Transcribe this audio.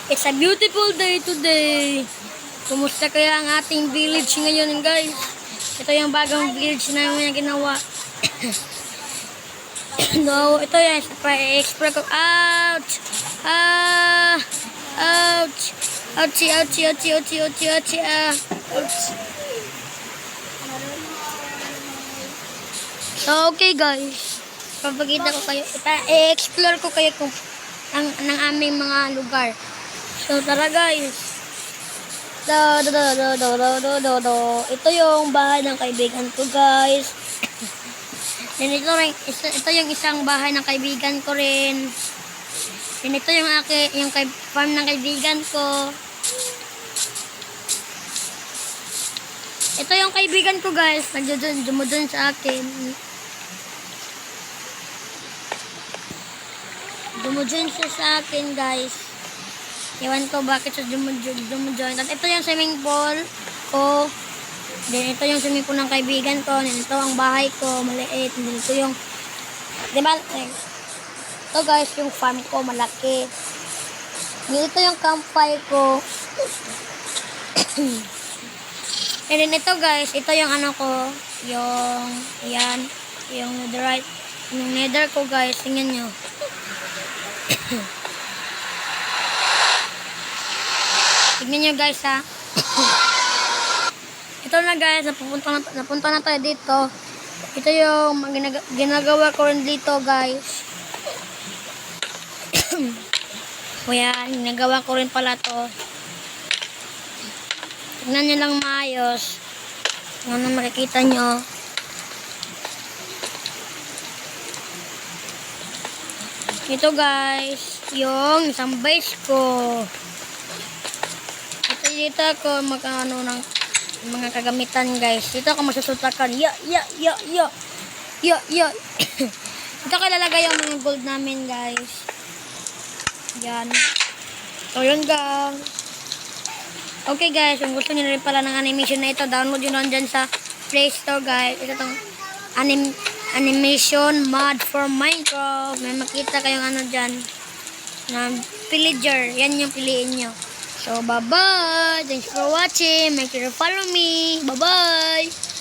It's a beautiful day today. Kumusta kaya ang ating village ngayon, guys? Ito yung bagong village namin na ginawa. No, ito yan. Pa-explore ko. Ouch! Ah! Ouch! Ouchie, ouchie, ouchie, ouchie, ouchie, ouchie, ouch! So, okay guys. Papakita ko kayo. I-explore ko kayo kung ng aming mga lugar. So, tara guys. Ito yung bahay ng kaibigan ko, guys. Then ito yung isang bahay ng kaibigan ko rin. Then ito yung farm ng kaibigan ko. Ito yung kaibigan ko, guys. Dumudun sa akin. Dumudun siya sa akin, guys. Ewan ko bakit siya dumudun. At ito yung swimming pool ko. Then ito yung swimming pool ng kaibigan ko. Then ito ang bahay ko, maliit. Then ito yung, diba, ito guys, yung farm ko, malaki. Then ito yung campfire ko. And then ito guys, ito yung ano ko, yung, yan, yung netherite, yung nether ko guys, tingnan nyo. Tignan nyo guys ha. Ito na guys, napunta na tayo dito. Ito yung ginagawa ko rin dito guys. O yan, ginagawa ko rin pala to. Tignan nyo lang maayos. Ano makikita nyo. Ito guys, yung isang base ko. Dito ako magkano ng mga kagamitan guys. Dito ako masusutakan. Dito ko ilalagay yung mga gold namin guys. Yan. So yun guys. Okay guys, kung gusto niyo rin pala ng animation na ito, download yun lang dyan sa Play Store guys. Ito tong animation mod for Minecraft. May makita kayong ano dyan na villager. Yan yung piliin nyo. So, bye-bye. Thanks for watching. Make sure to follow me. Bye-bye.